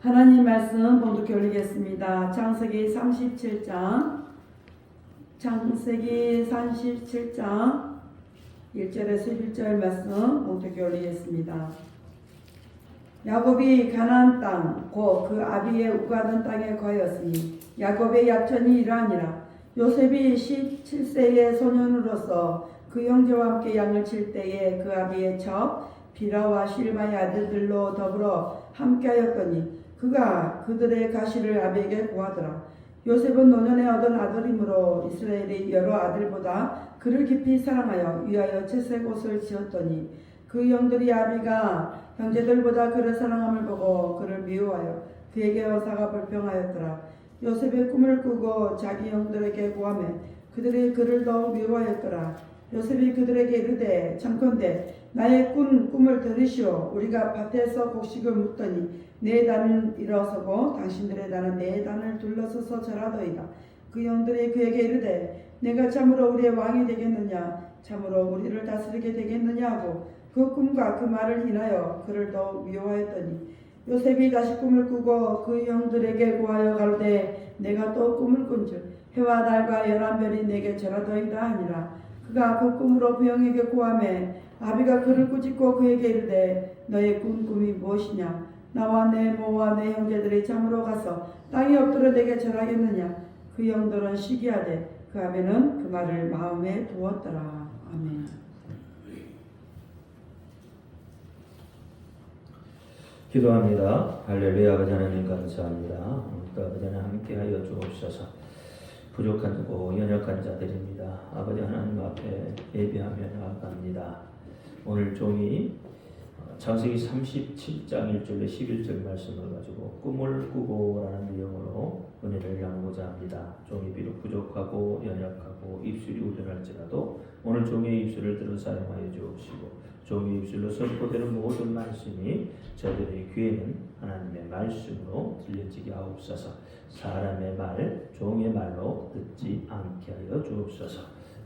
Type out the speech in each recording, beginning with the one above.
하나님 말씀 봉독해 올리겠습니다. 창세기 37장 1절에서 11절 말씀 봉독해 올리겠습니다. 야곱이 가나안 땅 곧 그 아비의 우가던 땅에 거하였으니 야곱의 약전이 이러하니라. 요셉이 17세의 소년으로서 그 형제와 함께 양을 칠 때에 그 아비의 첩 비라와 실마의 아들들로 더불어 함께하였더니 그가 그들의 가시를 아비에게 구하더라. 요셉은 노년에 얻은 아들이므로 이스라엘의 여러 아들보다 그를 깊이 사랑하여 위하여 채색 옷을 지었더니 그 형들이 아비가 형제들보다 그를 사랑함을 보고 그를 미워하여 그에게 어사가 불평하였더라. 요셉의 꿈을 꾸고 자기 형들에게 구하매 그들이 그를 더욱 미워하였더라. 요셉이 그들에게 이르되 청컨대 나의 꿈을 들으시오. 우리가 밭에서 곡식을 묻더니 내 단은 일어서고 당신들의 단은 내 단을 둘러서서 절하더이다. 그 형들이 그에게 이르되 내가 참으로 우리의 왕이 되겠느냐 참으로 우리를 다스리게 되겠느냐 하고 그 꿈과 그 말을 인하여 그를 더욱 미워하였더니 요셉이 다시 꿈을 꾸고 그 형들에게 구하여 가로되 내가 또 꿈을 꾼즉 해와 달과 열한 별이 내게 절하더이다 하니라. 그가 그 꿈으로 그 형에게 구하매 아비가 그를 꾸짖고 그에게 이르되 너의 꿈이 무엇이냐 나와 내 모와 내 형제들이 참으로 가서 땅에 엎드려 내게 절하겠느냐. 그 형들은 시기하되 그 아비는 그 말을 마음에 두었더라. 아멘. 기도합니다. 할렐루야. 아버지 하나님 감사합니다. 오늘도 아버지 하나님 함께하여 주옵소서. 부족한 자고 연약한 자들입니다. 아버지 하나님 앞에 예배하며 나아갑니다. 오늘 종이 창세기 37장 1절에 11절 말씀을 가지고 꿈을 꾸고 라는 내용으로 은혜를 나누고자 합니다. 종이 비록 부족하고 연약하고 입술이 우둔할지라도 오늘 종의 입술을 들어 사용하여 주옵시고 종의 입술로 선포되는 모든 말씀이 저들의 귀에는 하나님의 말씀으로 들려지게 하옵소서. 사람의 말, 종의 말로 듣지 않게 하여 주옵소서.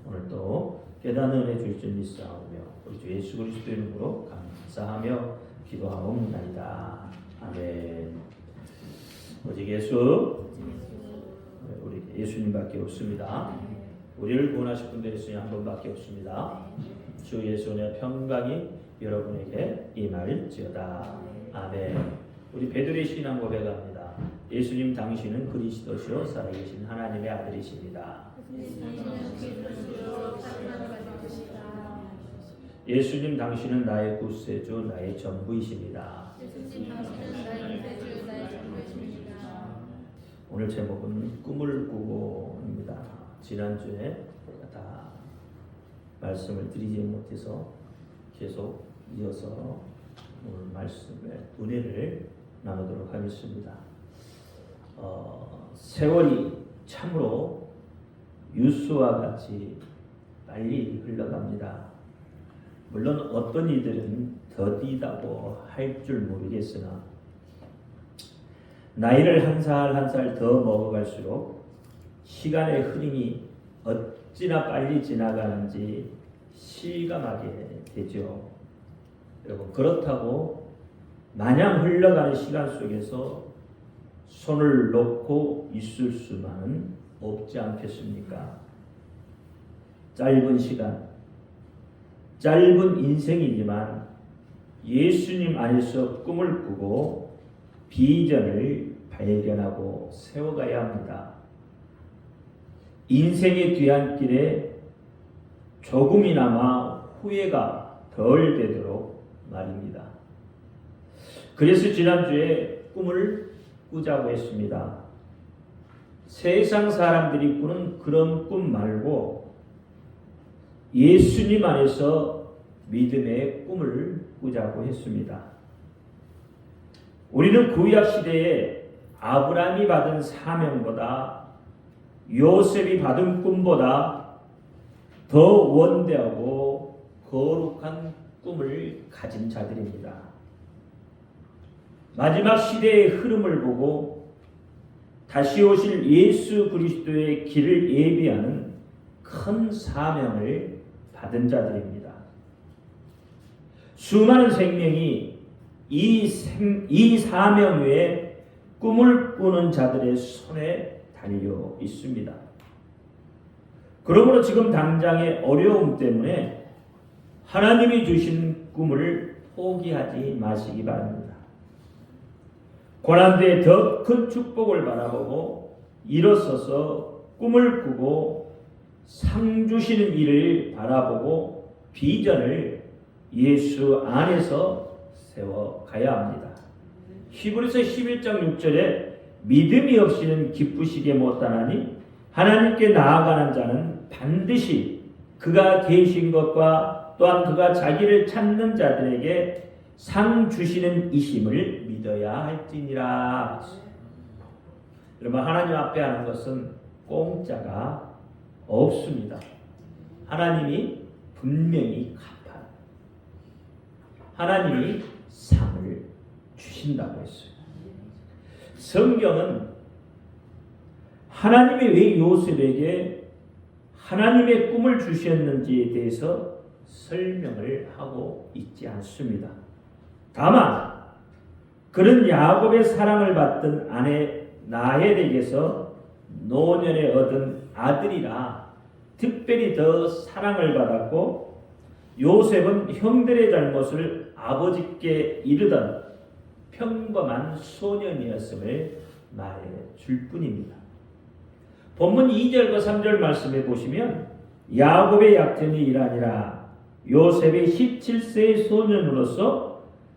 오늘도 깨닫는 은혜 주실 줄 믿사오며 우리 주 예수 그리스도의 이름으로 감사하며 기도하옵나이다. 아멘. 오직 예수, 우리 예수님밖에 없습니다. 우리를 구원하실 분도 예수님 한 분밖에 없습니다. 주 예수의 평강이 여러분에게 임할지어다. 아멘. 우리 베드로의 신앙 고백합니다. 예수님 당신은 그리스도시요 살아계신 하나님의 아들이십니다. 예수님 당신은 나의 구세주 나의 전부이십니다. 오늘 제목은 꿈을 꾸고입니다. 지난주에 다 말씀을 드리지 못해서 계속 이어서 오늘 말씀의 은혜를 나누도록 하겠습니다. 세월이 참으로 유수와 같이 빨리 흘러갑니다. 물론 어떤 이들은 더디다고 할 줄 모르겠으나 나이를 한 살 한 살 더 먹어갈수록 시간의 흐름이 어찌나 빨리 지나가는지 실감하게 되죠. 여러분 그렇다고 마냥 흘러가는 시간 속에서 손을 놓고 있을 수만은 없지 않겠습니까? 짧은 시간, 짧은 인생이지만 예수님 안에서 꿈을 꾸고 비전을 발견하고 세워가야 합니다. 인생의 뒤안길에 조금이나마 후회가 덜 되도록 말입니다. 그래서 지난주에 꿈을 꾸자고 했습니다. 세상 사람들이 꾸는 그런 꿈 말고 예수님 안에서 믿음의 꿈을 꾸자고 했습니다. 우리는 구약 시대에 아브라함이 받은 사명보다 요셉이 받은 꿈보다 더 원대하고 거룩한 꿈을 가진 자들입니다. 마지막 시대의 흐름을 보고 다시 오실 예수 그리스도의 길을 예비하는 큰 사명을 받은 자들입니다. 수많은 생명이 이 사명 위에 꿈을 꾸는 자들의 손에 달려 있습니다. 그러므로 지금 당장의 어려움 때문에 하나님이 주신 꿈을 포기하지 마시기 바랍니다. 고난대에 더 큰 축복을 바라보고 일어서서 꿈을 꾸고 상 주시는 일을 바라보고 비전을 예수 안에서 세워가야 합니다. 히브리서 11장 6절에 믿음이 없이는 기쁘시게 못하나니 하나님께 나아가는 자는 반드시 그가 계신 것과 또한 그가 자기를 찾는 자들에게 상 주시는 이심을 믿어야 할지니라. 여러분, 하나님 앞에 하는 것은 공짜가 없습니다. 하나님이 분명히 갚아요. 하나님이 상을 주신다고 했어요. 성경은 하나님이 왜 요셉에게 하나님의 꿈을 주셨는지에 대해서 설명을 하고 있지 않습니다. 다만 그는 야곱의 사랑을 받던 아내 라헬에게서 노년에 얻은 아들이라 특별히 더 사랑을 받았고 요셉은 형들의 잘못을 아버지께 이르던 평범한 소년이었음을 말해 줄 뿐입니다. 본문 2절과 3절 말씀에 보시면 야곱의 약점이 이라니라 요셉이 17세의 소년으로서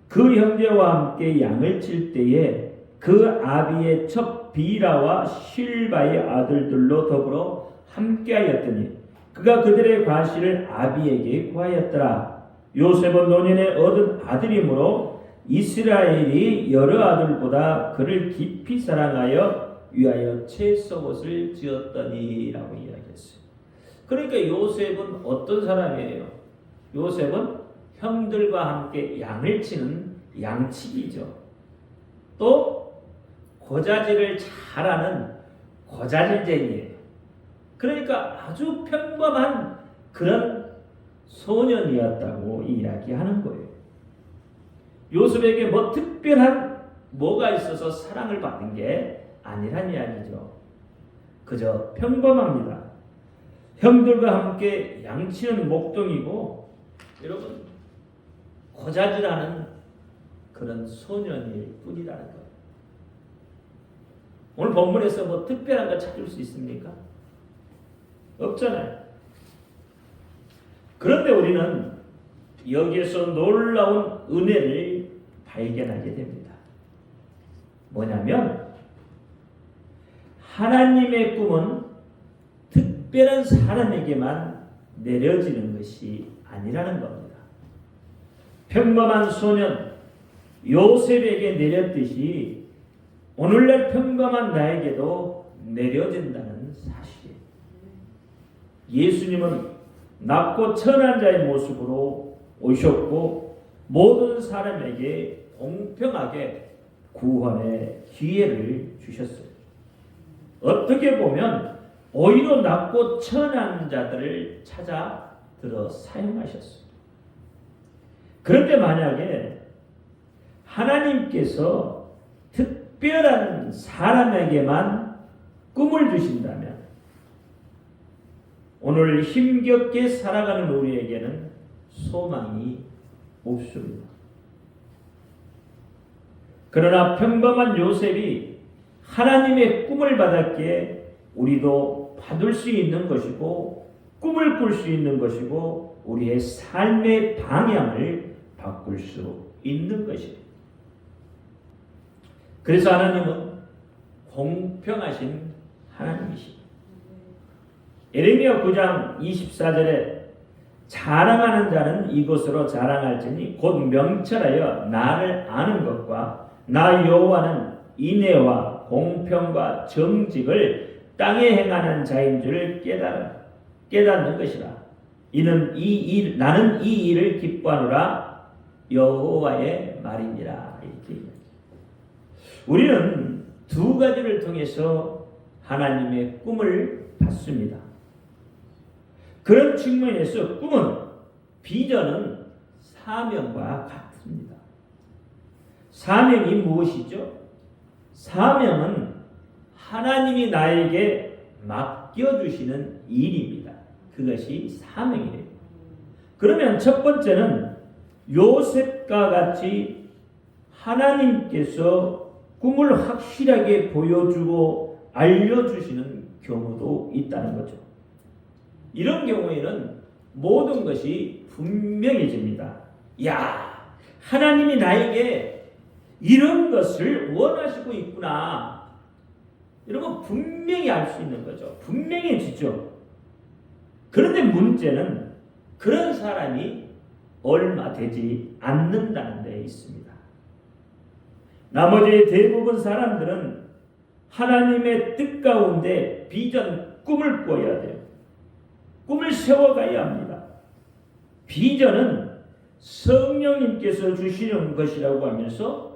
그 형제와 함께 양을 칠 때에 그 아비의 첩 비라와 실바의 아들들로 더불어 함께하였더니 그가 그들의 과실을 아비에게 구하였더라. 요셉은 노년에 얻은 아들이므로 이스라엘이 여러 아들보다 그를 깊이 사랑하여 위하여 채석옷을 지었더니라고 이야기했어요. 그러니까 요셉은 어떤 사람이에요? 요셉은 형들과 함께 양을 치는 양치기죠. 또 고자질을 잘하는 고자질쟁이에요. 그러니까 아주 평범한 그런 소년이었다고 이야기하는 거예요. 요셉에게 뭐 특별한 뭐가 있어서 사랑을 받은 게 아니란 이야기죠. 그저 평범합니다. 형들과 함께 양치는 목동이고 여러분 고자질하는 그런 소년일 뿐이라는 거예요. 오늘 본문에서 뭐 특별한 거 찾을 수 있습니까? 없잖아요. 그런데 우리는 여기에서 놀라운 은혜를 발견하게 됩니다. 뭐냐면 하나님의 꿈은 특별한 사람에게만 내려지는 것이 아니라는 겁니다. 평범한 소년 요셉에게 내렸듯이 오늘날 평범한 나에게도 내려진다는 사실이에요. 예수님은 낮고 천한 자의 모습으로 오셨고 모든 사람에게 공평하게 구원의 기회를 주셨어요. 어떻게 보면 오히려 낮고 천한 자들을 찾아 들어 사용하셨어요. 그런데 만약에 하나님께서 특별한 사람에게만 꿈을 주신다면 오늘 힘겹게 살아가는 우리에게는 소망이 없습니다. 그러나 평범한 요셉이 하나님의 꿈을 받았기에 우리도 받을 수 있는 것이고 꿈을 꿀 수 있는 것이고 우리의 삶의 방향을 바꿀 수 있는 것입니다. 그래서 하나님은 공평하신 하나님이십니다. 예레미야 9장 24절에 자랑하는 자는 이것으로 자랑할지니 곧 명철하여 나를 아는 것과 나 여호와는 인애와 공평과 정직을 땅에 행하는 자인 줄 깨닫는 것이라. 나는 이 일을 기뻐하노라 여호와의 말이니라. 이렇게 우리는 두 가지를 통해서 하나님의 꿈을 받습니다. 그런 측면에서 꿈은 비전은 사명과 같습니다. 사명이 무엇이죠? 사명은 하나님이 나에게 맡겨주시는 일입니다. 그것이 사명이에요. 그러면 첫 번째는 요셉과 같이 하나님께서 꿈을 확실하게 보여주고 알려주시는 경우도 있다는 거죠. 이런 경우에는 모든 것이 분명해집니다. 야, 하나님이 나에게 이런 것을 원하시고 있구나. 여러분 분명히 알 수 있는 거죠. 분명해지죠. 그런데 문제는 그런 사람이 얼마 되지 않는다는 데 있습니다. 나머지 대부분 사람들은 하나님의 뜻 가운데 비전, 꿈을 꿔야 돼요. 꿈을 세워가야 합니다. 비전은 성령님께서 주시는 것이라고 하면서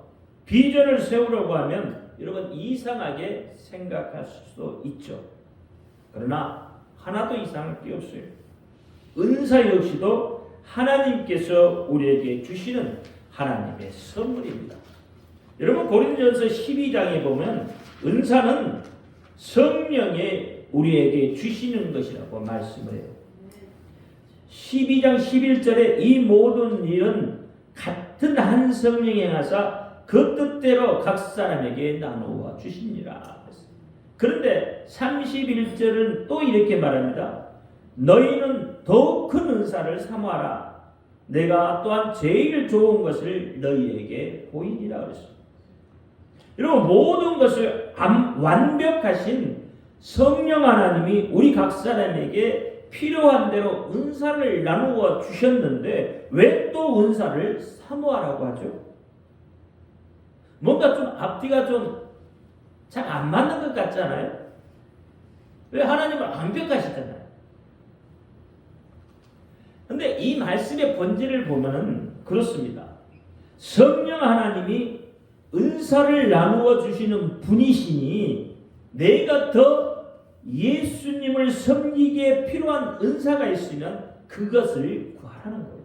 비전을 세우려고 하면 여러분 이상하게 생각할 수도 있죠. 그러나 하나도 이상할 게 없어요. 은사 역시도 하나님께서 우리에게 주시는 하나님의 선물입니다. 여러분 고린도전서 12장에 보면 은사는 성령의 우리에게 주시는 것이라고 말씀을 해요. 12장 11절에 이 모든 일은 같은 한 성령이 행하사 그 뜻대로 각 사람에게 나누어 주시니라. 그런데 31절은 또 이렇게 말합니다. 너희는 더 큰 은사를 사모하라. 내가 또한 제일 좋은 것을 너희에게 보이리라 그랬습니다. 여러분 모든 것을 완벽하신 성령 하나님이 우리 각 사람에게 필요한 대로 은사를 나누어 주셨는데 왜 또 은사를 사모하라고 하죠? 뭔가 좀 앞뒤가 좀 잘 안 맞는 것 같잖아요. 왜 하나님은 완벽하시잖아요. 근데 이 말씀의 본질을 보면은 그렇습니다. 성령 하나님이 은사를 나누어 주시는 분이시니 내가 더 예수님을 섬기기에 필요한 은사가 있으면 그것을 구하라는 거예요.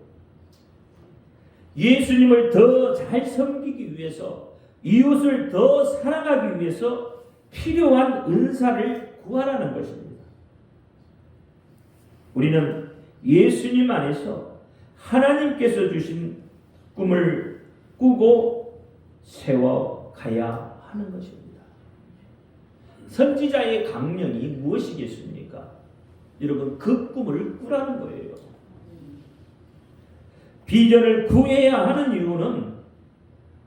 예수님을 더 잘 섬기기 위해서 이웃을 더 사랑하기 위해서 필요한 은사를 구하라는 것입니다. 우리는 예수님 안에서 하나님께서 주신 꿈을 꾸고 세워가야 하는 것입니다. 선지자의 강령이 무엇이겠습니까? 여러분 그 꿈을 꾸라는 거예요. 비전을 구해야 하는 이유는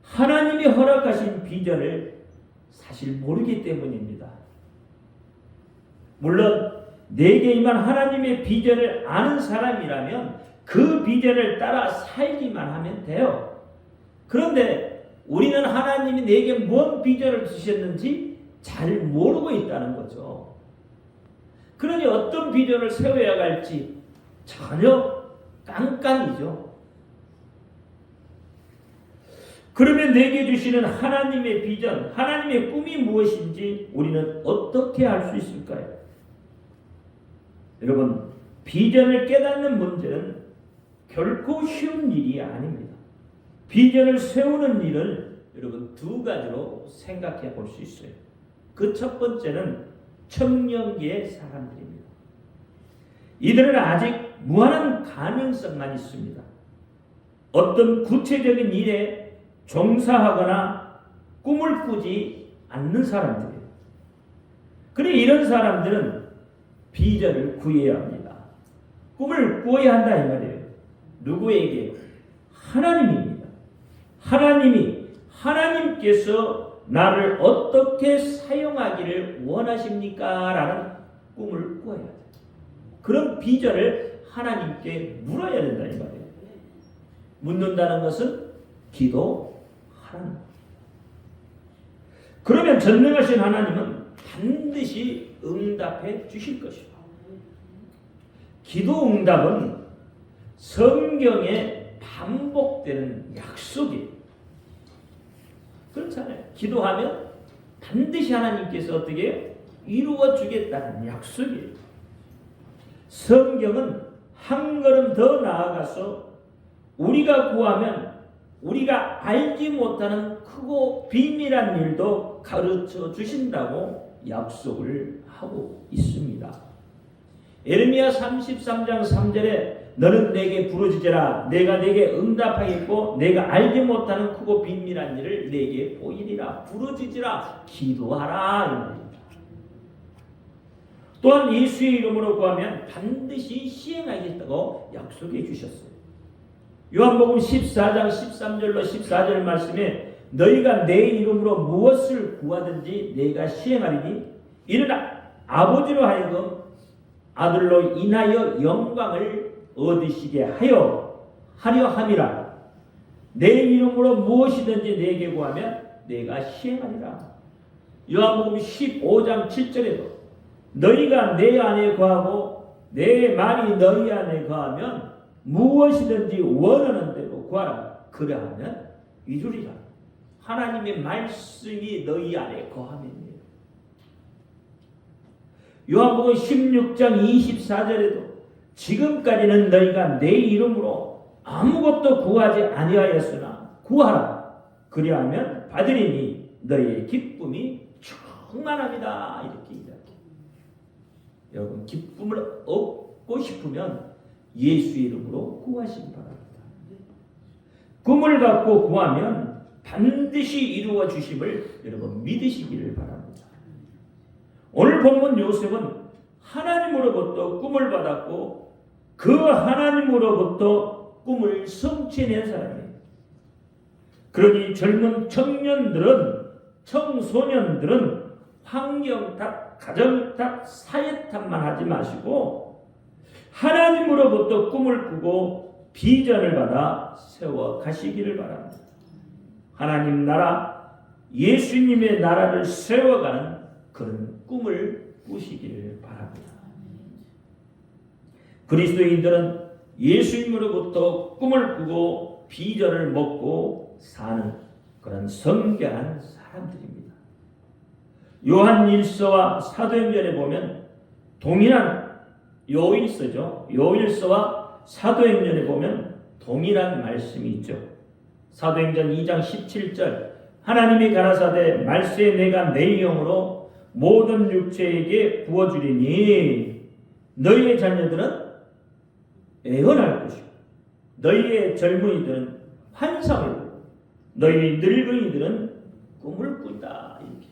하나님이 허락하신 비전을 사실 모르기 때문입니다. 물론 내게만 하나님의 비전을 아는 사람이라면 그 비전을 따라 살기만 하면 돼요. 그런데 우리는 하나님이 내게 뭔 비전을 주셨는지 잘 모르고 있다는 거죠. 그러니 어떤 비전을 세워야 할지 전혀 깜깜이죠. 그러면 내게 주시는 하나님의 비전, 하나님의 꿈이 무엇인지 우리는 어떻게 알 수 있을까요? 여러분, 비전을 깨닫는 문제는 결코 쉬운 일이 아닙니다. 비전을 세우는 일을 여러분 두 가지로 생각해 볼 수 있어요. 그 첫 번째는 청년기의 사람들입니다. 이들은 아직 무한한 가능성만 있습니다. 어떤 구체적인 일에 종사하거나 꿈을 꾸지 않는 사람들이에요. 그래 이런 사람들은 비전을 구해야 합니다. 꿈을 꾸어야 한다 이 말이에요. 누구에게? 하나님입니다. 하나님께서 나를 어떻게 사용하기를 원하십니까? 라는 꿈을 꾸어야 돼요. 그런 비전을 하나님께 물어야 된다 이 말이에요. 묻는다는 것은 기도하는 거예요. 그러면 전능하신 하나님은 반드시 응답해 주실 것입니다. 기도 응답은 성경에 반복되는 약속이에요. 그렇잖아요. 기도하면 반드시 하나님께서 어떻게 해요? 이루어 주겠다는 약속이에요. 성경은 한 걸음 더 나아가서 우리가 구하면 우리가 알지 못하는 크고 비밀한 일도 가르쳐 주신다고 약속을 하고 있습니다. 에르미야 33장 3절에 너는 내게 부르짖으라 내가 내게 응답하겠고 내가 알지 못하는 크고 비밀한 일을 내게 보이리라. 부르짖으라 기도하라 이 말입니다. 또한 예수의 이름으로 구하면 반드시 시행하겠다고 약속해 주셨어요. 요한복음 14장 13절로 14절 말씀에 너희가 내 이름으로 무엇을 구하든지 내가 시행하리니 이는 아버지로 하여금 아들로 인하여 영광을 얻으시게 하려 함이라. 내 이름으로 무엇이든지 내게 구하면 내가 시행하리라. 요한복음 15장 7절에도 너희가 내 안에 거하고 내 말이 너희 안에 거하면 무엇이든지 원하는 대로 구하라. 그러하면 이루리라. 하나님의 말씀이 너희 안에 거하면요. 요한복음 16장 24절에도 지금까지는 너희가 내 이름으로 아무것도 구하지 아니하였으나 구하라. 그리하면 받으리니 너희의 기쁨이 충만합니다. 이렇게 이야기해요. 여러분 기쁨을 얻고 싶으면 예수의 이름으로 구하시기 바랍니다. 꿈을 갖고 구하면 반드시 이루어 주심을 여러분 믿으시기를 바랍니다. 오늘 본문 요셉은 하나님으로부터 꿈을 받았고 그 하나님으로부터 꿈을 성취해낸 사람이에요. 그러니 젊은 청소년들은 환경 탓, 가정 탓, 사회 탓만 하지 마시고 하나님으로부터 꿈을 꾸고 비전을 받아 세워 가시기를 바랍니다. 하나님 나라, 예수님의 나라를 세워가는 그런 꿈을 꾸시기를 바랍니다. 그리스도인들은 예수님으로부터 꿈을 꾸고 비전을 먹고 사는 그런 성결한 사람들입니다. 요한 1서와 사도행전에 보면 동일한 요일서죠. 요일서와 사도행전에 보면 동일한 말씀이 있죠. 사도행전 2장 17절 하나님이 가라사대 말세에 내가 내 영으로 모든 육체에게 부어주리니 너희의 자녀들은 애언할 것이고 너희의 젊은이들은 환상을 보고 너희 늙은이들은 꿈을 꾼다. 이렇게.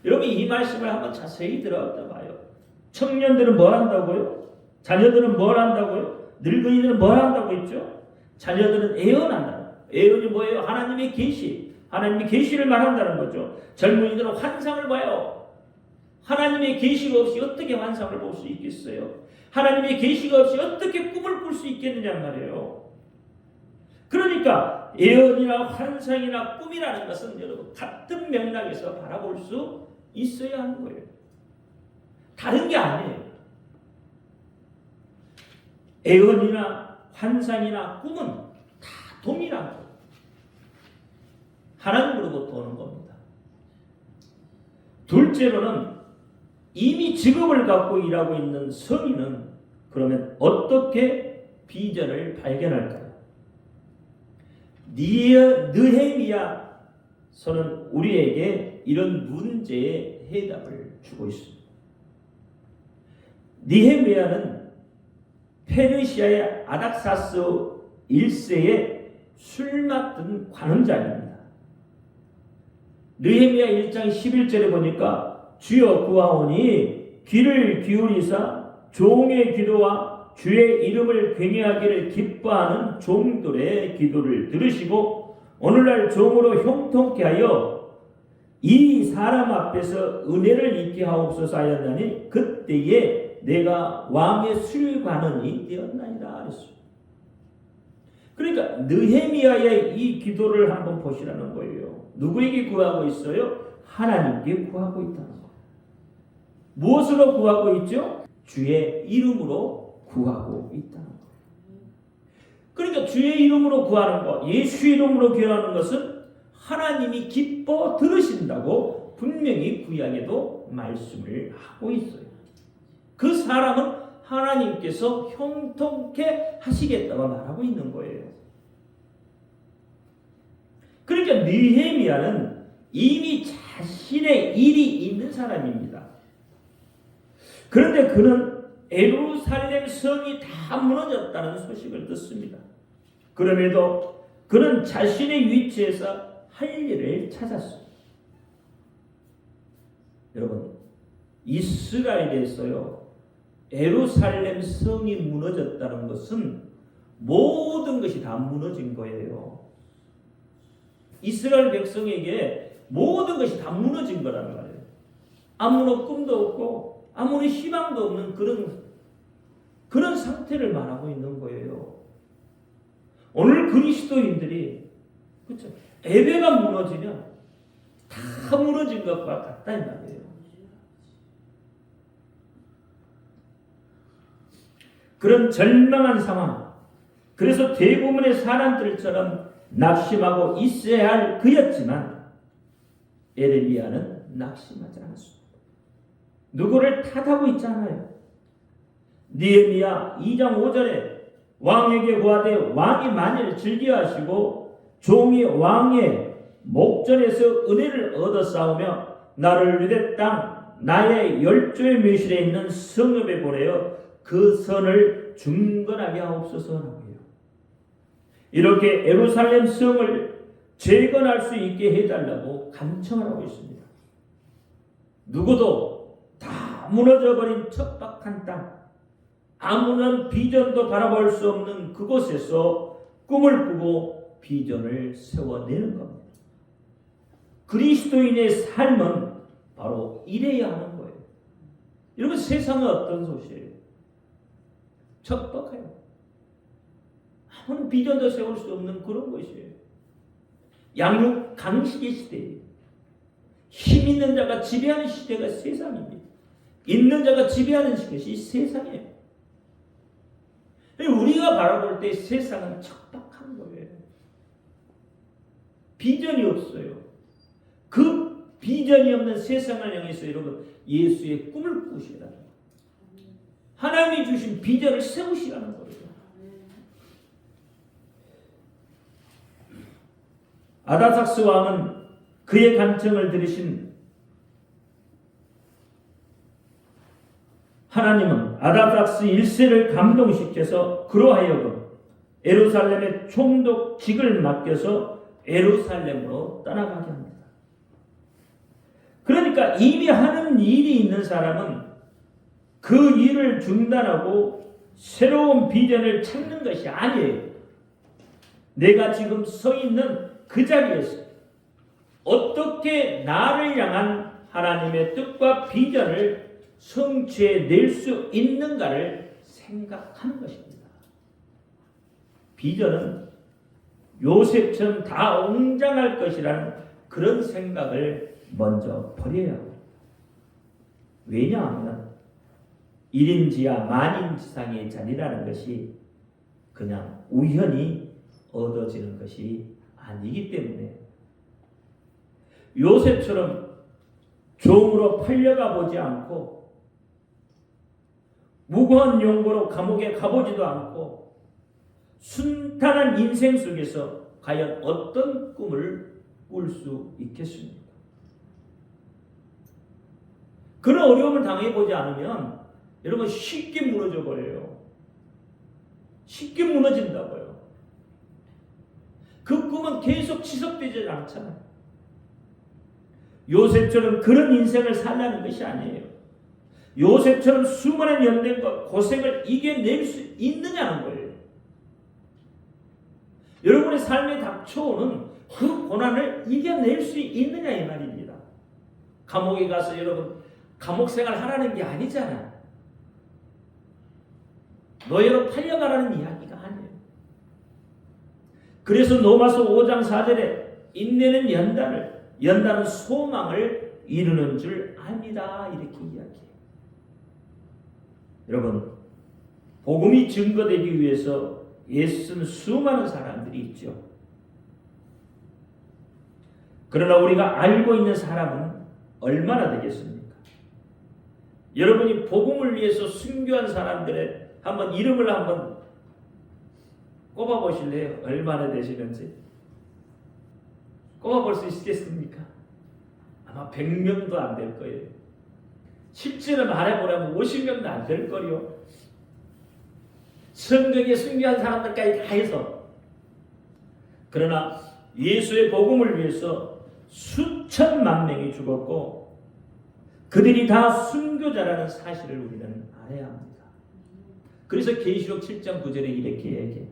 여러분 이 말씀을 한번 자세히 들어봤다 봐요. 청년들은 뭘 한다고요? 자녀들은 뭘 한다고요? 늙은이들은 뭘 한다고 했죠? 자녀들은 애언한다. 애언이 뭐예요? 하나님의 계시. 하나님의 계시를 말한다는 거죠. 젊은이들은 환상을 봐요. 하나님의 계시가 없이 어떻게 환상을 볼 수 있겠어요? 하나님의 계시가 없이 어떻게 꿈을 꿀 수 있겠느냐 말이에요. 그러니까 예언이나 환상이나 꿈이라는 것은 여러분 같은 맥락에서 바라볼 수 있어야 하는 거예요. 다른 게 아니에요. 예언이나 환상이나 꿈은 다 동일한 거예요. 하나님으로부터 오는 겁니다. 둘째로는 이미 직업을 갖고 일하고 있는 성인은 그러면 어떻게 비전을 발견할까요? 느헤미야서는 우리에게 이런 문제의 해답을 주고 있습니다. 느헤미야는 페르시아의 아닥사스 1세의 술 맡은 관원장입니다. 느헤미야 1장 11절에 보니까 주여 구하오니 귀를 기울이사 종의 기도와 주의 이름을 경외하기를 기뻐하는 종들의 기도를 들으시고 오늘날 종으로 형통케 하여 이 사람 앞에서 은혜를 잊게 하옵소서 하였나니 그때에 내가 왕의 술관원이 되었나이다 그랬어요. 그러니까 느헤미야의 이 기도를 한번 보시라는 거예요. 누구에게 구하고 있어요? 하나님께 구하고 있다는 거예요. 무엇으로 구하고 있죠? 주의 이름으로 구하고 있다는 거예요. 그러니까 주의 이름으로 구하는 것, 예수 이름으로 구하는 것은 하나님이 기뻐 들으신다고 분명히 구약에도 말씀을 하고 있어요. 그 사람은 하나님께서 형통케 하시겠다고 말하고 있는 거예요. 그러니까 느헤미야는 이미 자신의 일이 있는 사람입니다. 그런데 그는 예루살렘 성이 다 무너졌다는 소식을 듣습니다. 그럼에도 그는 자신의 위치에서 할 일을 찾았습니다. 여러분, 이스라엘에서요, 예루살렘 성이 무너졌다는 것은 모든 것이 다 무너진 거예요. 이스라엘 백성에게 모든 것이 다 무너진 거라는 말이에요. 아무런 꿈도 없고 아무런 희망도 없는 그런 상태를 말하고 있는 거예요. 오늘 그리스도인들이 그렇죠? 예배가 무너지면 다 무너진 것과 같다 이 말이에요. 그런 절망한 상황, 그래서 대부분의 사람들처럼 낙심하고 있어야 할 그였지만 에레미야는 낙심하지 않았습니다. 누구를 탓하고 있지 않아요. 느헤미야 2장 5절에 왕에게 구하되 왕이 만일 즐겨하시고 종이 왕의 목전에서 은혜를 얻어 싸우며 나를 유대 땅 나의 열조의 묘실에 있는 성읍에 보내어 그 선을 중건하게 하옵소서라고 해요. 이렇게 예루살렘 성을 재건할 수 있게 해달라고 간청을 하고 있습니다. 누구도 다 무너져버린 척박한 땅, 아무런 비전도 바라볼 수 없는 그곳에서 꿈을 꾸고 비전을 세워내는 겁니다. 그리스도인의 삶은 바로 이래야 하는 거예요. 여러분, 세상은 어떤 곳이에요? 척박해요. 아무런 비전도 세울 수 없는 그런 것이에요. 양육 강식의 시대예요. 힘 있는 자가 지배하는 시대가 세상입니다. 있는 자가 지배하는 것이 세상이에요. 우리가 바라볼 때 세상은 척박한 거예요. 비전이 없어요. 그 비전이 없는 세상을 향해서 여러분 예수의 꿈을 꾸시라는 거예요. 하나님이 주신 비전을 세우시라는 거예요. 아다삭스 왕은 그의 간청을 들으신 하나님은 아다삭스 1세를 감동시켜서 그로 하여금 예루살렘의 총독직을 맡겨서 예루살렘으로 떠나가게 합니다. 그러니까 이미 하는 일이 있는 사람은 그 일을 중단하고 새로운 비전을 찾는 것이 아니에요. 내가 지금 서 있는 그 자리에서 어떻게 나를 향한 하나님의 뜻과 비전을 성취해낼 수 있는가를 생각하는 것입니다. 비전은 요셉처럼 다 웅장할 것이라는 그런 생각을 먼저 버려야 합니다. 왜냐하면 일인지하 만인지상의 자리라는 것이 그냥 우연히 얻어지는 것이 아니기 때문에 요셉처럼 종으로 팔려가 보지 않고 무고한 용고로 감옥에 가보지도 않고 순탄한 인생 속에서 과연 어떤 꿈을 꿀 수 있겠습니까? 그런 어려움을 당해보지 않으면 여러분 쉽게 무너져 버려요. 쉽게 무너진다고요. 그 꿈은 계속 지속되지 않잖아요. 요셉처럼 그런 인생을 살라는 것이 아니에요. 요셉처럼 수많은 연단과 고생을 이겨낼 수 있느냐는 거예요. 여러분의 삶에 닥쳐오는 그 고난을 이겨낼 수 있느냐 이 말입니다. 감옥에 가서 여러분 감옥 생활 하라는 게 아니잖아. 노예로 팔려가라는 이야기가 아니에요. 그래서 로마서 5장 4절에 인내는 연단은 소망을 이루는 줄 압니다. 이렇게 이야기해요. 여러분, 복음이 증거되기 위해서 애쓴 수많은 사람들이 있죠. 그러나 우리가 알고 있는 사람은 얼마나 되겠습니까? 여러분이 복음을 위해서 순교한 사람들의 한번 이름을 한번 꼽아보실래요? 얼마나 되시는지 꼽아볼 수 있겠습니까? 아마 100명도 안 될 거예요. 실제로 말해보려면 50명도 안 될 거요. 성경에 순교한 사람들까지 다 해서. 그러나 예수의 복음을 위해서 수천만 명이 죽었고 그들이 다 순교자라는 사실을 우리는 알아야 합니다. 그래서 계시록 7장 9절에 이렇게 얘기해.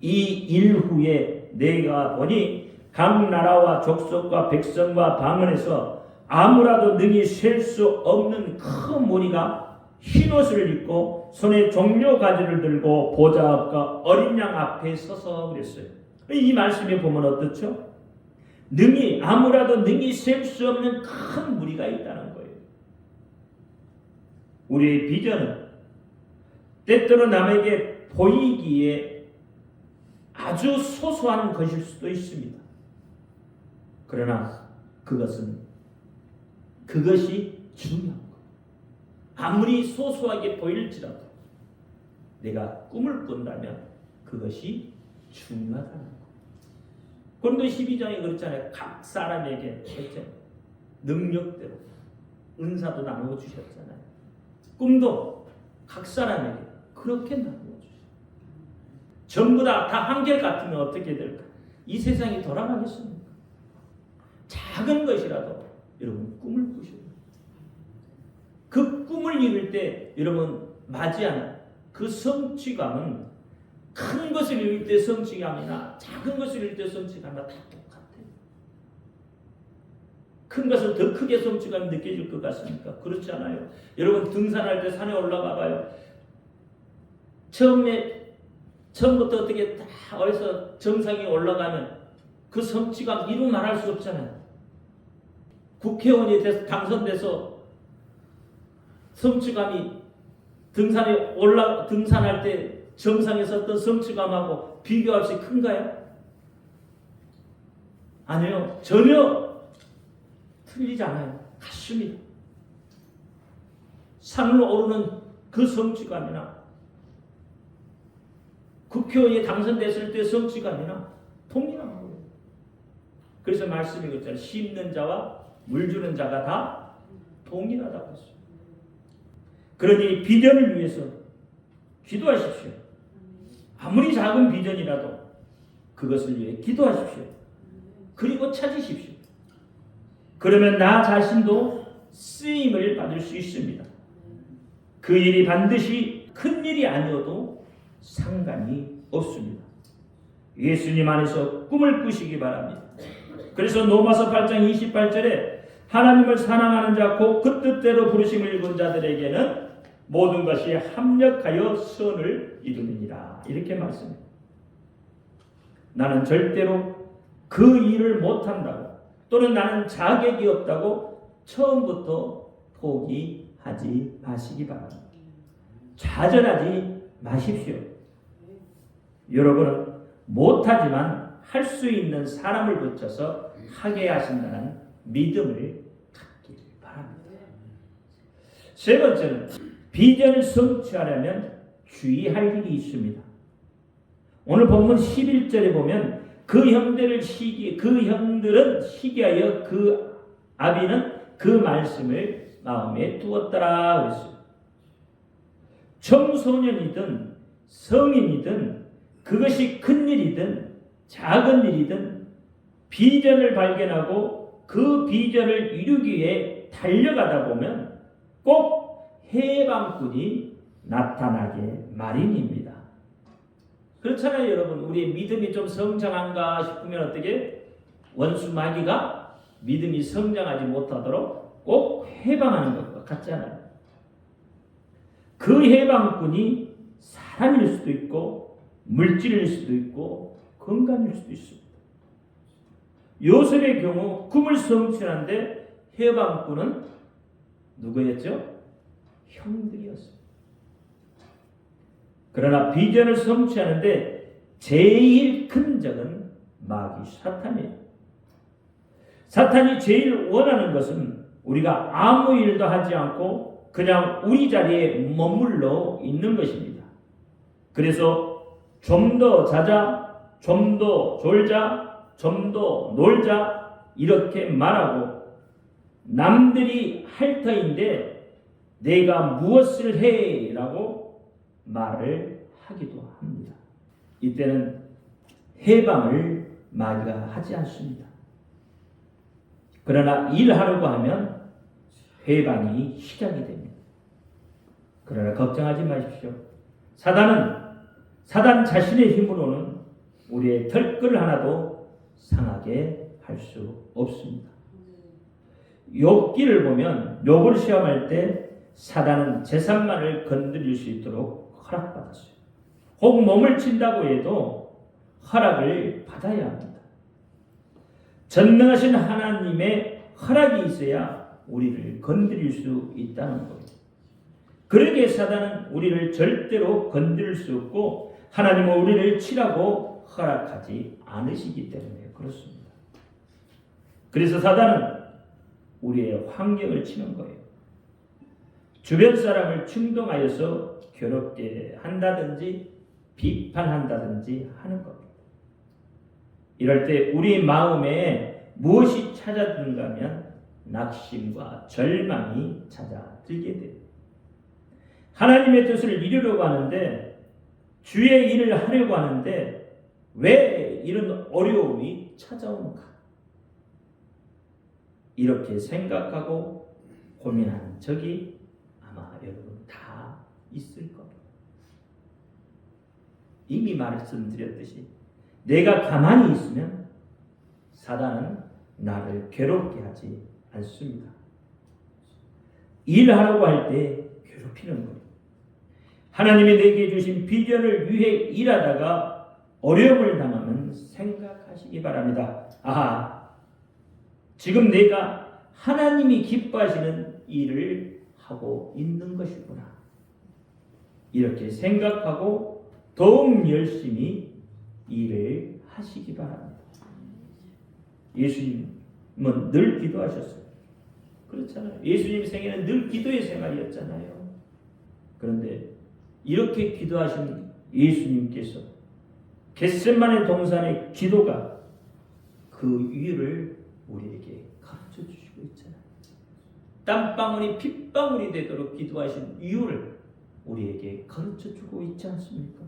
이 일 후에 내가 보니 각 나라와 족속과 백성과 방언에서 아무라도 능히 셀 수 없는 큰 무리가 흰옷을 입고 손에 종려 가지를 들고 보좌 앞과 어린 양 앞에 서서 그랬어요. 이 말씀에 보면 어떻죠? 아무라도 능히 셀 수 없는 큰 무리가 있다는 거예요. 우리의 비전은 때때로 남에게 보이기에 아주 소소한 것일 수도 있습니다. 그러나 그것이 중요한 거예요. 아무리 소소하게 보일지라도 내가 꿈을 꾼다면 그것이 중요하다는 거예요. 고린도 12장에 그렇잖아요. 각 사람에게 능력대로 은사도 나누어 주셨잖아요. 꿈도 각 사람에게 그렇게 나누어 주셨어요. 전부 다 한결같으면 어떻게 될까? 이 세상이 돌아가겠습니까? 작은 것이라도 여러분 꿈을 꾸셔야 돼요. 그 꿈을 이룰 때 여러분 맞이하는 그 성취감은 큰 것을 이룰 때 성취감이나 작은 것을 이룰 때 성취감이나 다 똑같아요. 큰 것은 더 크게 성취감이 느껴질 것 같습니까? 그렇지 않아요. 여러분 등산할 때 산에 올라가 봐요. 처음부터 어떻게 다 어디서 정상에 올라가면 그 성취감 이루 말할 수 없잖아요. 국회의원이 당선돼서 성취감이 등산할 때 정상에 섰던 성취감하고 비교할 수 큰가요? 아니요. 전혀 틀리지 않아요. 같습니다. 산을 오르는 그 성취감이나 국회의원이 당선됐을 때 성취감이나 동일한 거예요. 그래서 말씀이 그렇잖아요. 심는 자와 물 주는 자가 다 동일하다고 했어요. 그러니 비전을 위해서 기도하십시오. 아무리 작은 비전이라도 그것을 위해 기도하십시오. 그리고 찾으십시오. 그러면 나 자신도 쓰임을 받을 수 있습니다. 그 일이 반드시 큰 일이 아니어도 상관이 없습니다. 예수님 안에서 꿈을 꾸시기 바랍니다. 그래서 로마서 8장 28절에 하나님을 사랑하는 자 곧 그 뜻대로 부르심을 입은 자들에게는 모든 것이 합력하여 선을 이루느니라. 이렇게 말씀합니다. 나는 절대로 그 일을 못한다고 또는 나는 자격이 없다고 처음부터 포기하지 마시기 바랍니다. 좌절하지 마십시오. 여러분은 못하지만 할 수 있는 사람을 붙여서 하게 하신다는 믿음을 갖기 바랍니다. 세 번째는 비전을 성취하려면 주의할 일이 있습니다. 오늘 본문 11절에 보면 그 형들은 시기하여 그 아비는 그 말씀을 마음에 두었더라 그랬어요. 청소년이든 성인이든 그것이 큰 일이든 작은 일이든 비전을 발견하고 그 비전을 이루기 위해 달려가다 보면 꼭 해방꾼이 나타나게 마련입니다. 그렇잖아요, 여러분. 우리의 믿음이 좀 성장한가 싶으면 어떻게? 원수 마귀가 믿음이 성장하지 못하도록 꼭 해방하는 것과 같잖아요. 그 해방꾼이 사람일 수도 있고 물질일 수도 있고 건강일 수도 있습니다. 요셉의 경우 꿈을 성취하는데 해방꾼은 누구였죠? 형들이었습니다. 그러나 비전을 성취하는데 제일 큰 적은 마귀 사탄이에요. 사탄이 제일 원하는 것은 우리가 아무 일도 하지 않고 그냥 우리 자리에 머물러 있는 것입니다. 그래서 좀 더 자자, 좀 더 졸자, 좀 더 놀자 이렇게 말하고 남들이 할 터인데 내가 무엇을 해? 라고 말을 하기도 합니다. 이때는 해방을 마귀가 하지 않습니다. 그러나 일하려고 하면 해방이 시작이 됩니다. 그러나 걱정하지 마십시오. 사단 자신의 힘으로는 우리의 털끝을 하나도 상하게 할 수 없습니다. 욥기를 보면 욥을 시험할 때 사단은 재산만을 건드릴 수 있도록 허락받았어요. 혹 몸을 친다고 해도 허락을 받아야 합니다. 전능하신 하나님의 허락이 있어야 우리를 건드릴 수 있다는 겁니다. 그러기에 사단은 우리를 절대로 건드릴 수 없고 하나님은 우리를 치라고 허락하지 않으시기 때문에 그렇습니다. 그래서 사단은 우리의 환경을 치는 거예요. 주변 사람을 충동하여서 괴롭게 한다든지 비판한다든지 하는 겁니다. 이럴 때 우리 마음에 무엇이 찾아드는가 하면 낙심과 절망이 찾아들게 돼요. 하나님의 뜻을 이루려고 하는데 주의 일을 하려고 하는데 왜 이런 어려움이 찾아오는가? 이렇게 생각하고 고민하는 적이 아마 여러분 다 있을 겁니다. 이미 말씀드렸듯이 내가 가만히 있으면 사단은 나를 괴롭게 하지 않습니다. 일하려고 할 때 괴롭히는 거예요. 하나님이 내게 주신 비전을 위해 일하다가 어려움을 당하면 생각하시기 바랍니다. 지금 내가 하나님이 기뻐하시는 일을 하고 있는 것이구나. 이렇게 생각하고 더욱 열심히 일을 하시기 바랍니다. 예수님은 늘 기도하셨어요. 그렇잖아요. 예수님 생애는 늘 기도의 생활이었잖아요. 그런데 이렇게 기도하신 예수님께서 겟세마네 동산의 기도가 그 이유를 우리에게 가르쳐 주시고 있잖아요. 땀방울이 핏방울이 되도록 기도하신 이유를 우리에게 가르쳐 주고 있지 않습니까?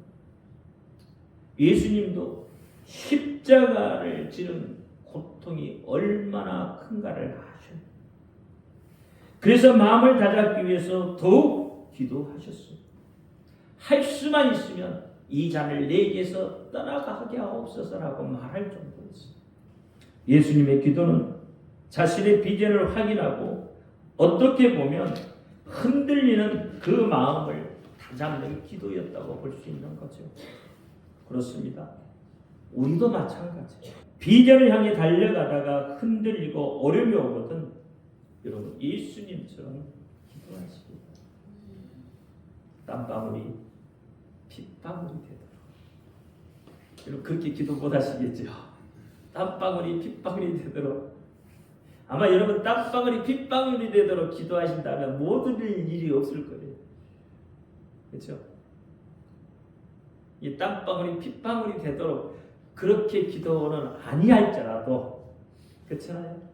예수님도 십자가를 지는 고통이 얼마나 큰가를 아셔요. 그래서 마음을 다잡기 위해서 더욱 기도하셨어요. 할 수만 있으면 이 잔을 내게서 떠나가게 하옵소서라고 말할 정도였어요. 예수님의 기도는 자신의 비전을 확인하고 어떻게 보면 흔들리는 그 마음을 다잡는 기도였다고 볼 수 있는 거죠. 그렇습니다. 우리도 마찬가지예요. 비전을 향해 달려가다가 흔들리고 어려움이 오거든 여러분 예수님처럼 기도하시기 바랍니다. 땀방울이 핏방울이 되도록. 여러분 그렇게 기도 못 하시겠죠? 땀방울이 핏방울이 되도록. 아마 여러분 땀방울이 핏방울이 되도록 기도하신다면 모든 일이 없을 거예요. 그렇죠? 이 땀방울이 핏방울이 되도록 그렇게 기도는 아니할지라도 그렇잖아요.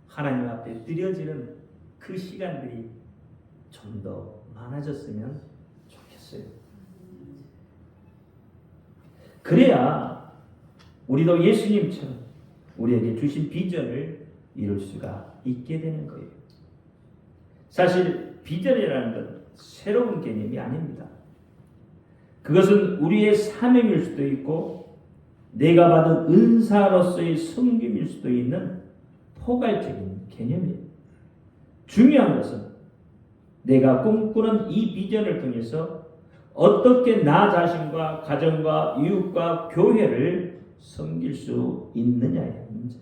하나님 앞에 드려지는 그 시간들이 좀 더 많아졌으면 좋겠어요. 그래야 우리도 예수님처럼 우리에게 주신 비전을 이룰 수가 있게 되는 거예요. 사실 비전이라는 건 새로운 개념이 아닙니다. 그것은 우리의 사명일 수도 있고 내가 받은 은사로서의 섬김일 수도 있는 포괄적인 개념이에요. 중요한 것은 내가 꿈꾸는 이 비전을 통해서 어떻게 나 자신과 가정과 이웃과 교회를 섬길 수 있느냐의 문제.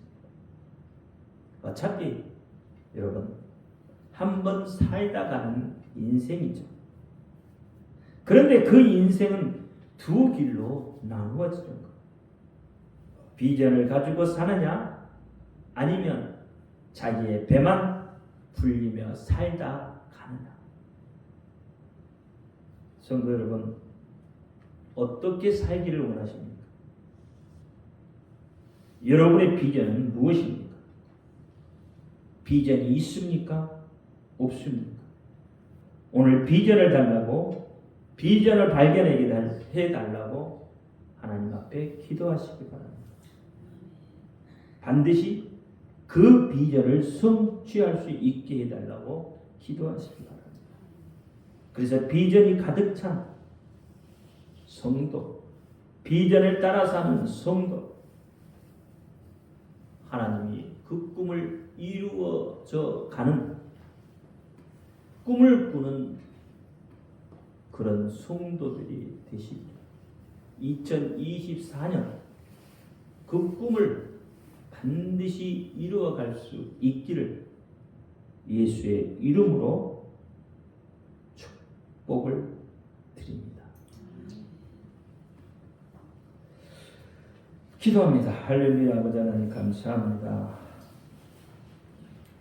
어차피 여러분 한 번 살다 가는 인생이죠. 그런데 그 인생은 두 길로 나누어지는 거예요. 비전을 가지고 사느냐 아니면 자기의 배만 불리며 살다 가느냐. 성도 여러분 어떻게 살기를 원하십니까? 여러분의 비전은 무엇입니까? 비전이 있습니까? 없습니까? 오늘 비전을 달라고, 비전을 발견하게 해달라고 하나님 앞에 기도하시기 바랍니다. 반드시 그 비전을 성취할 수 있게 해달라고 기도하시기 바랍니다. 그래서 비전이 가득 찬 성도, 비전을 따라 사는 성도, 하나님이 그 꿈을 이루어져 가는, 꿈을 꾸는 그런 성도들이 되십니다. 2024년 그 꿈을 반드시 이루어갈 수 있기를 예수의 이름으로 축복을 드립니다. 기도합니다. 할렐루야. 아버지 하나님 감사합니다.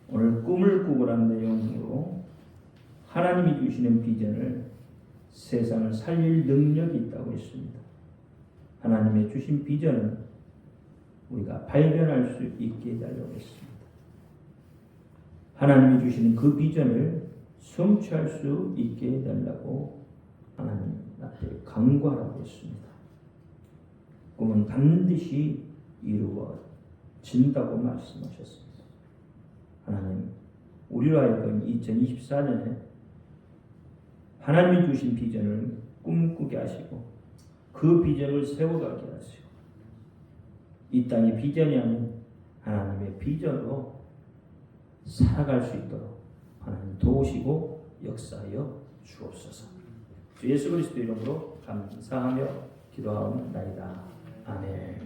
오늘 꿈을 꾸고란 내용으로 하나님이 주시는 비전을 세상을 살릴 능력이 있다고 했습니다. 하나님의 주신 비전은 우리가 발견할 수 있게 해달라고 했습니다. 하나님이 주시는 그 비전을 성취할 수 있게 해달라고 하나님 앞에 간구하라고 했습니다. 꿈은 반드시 이루어진다고 말씀하셨습니다. 하나님, 우리로 하여금 2024년에 하나님이 주신 비전을 꿈꾸게 하시고 그 비전을 세워가게 하시고 이 땅의 비전이 아닌 하나님의 비전으로 살아갈 수 있도록 하나님 도우시고 역사하여 주옵소서. 주 예수 그리스도 이름으로 감사하며 기도하옵나이다. 아멘.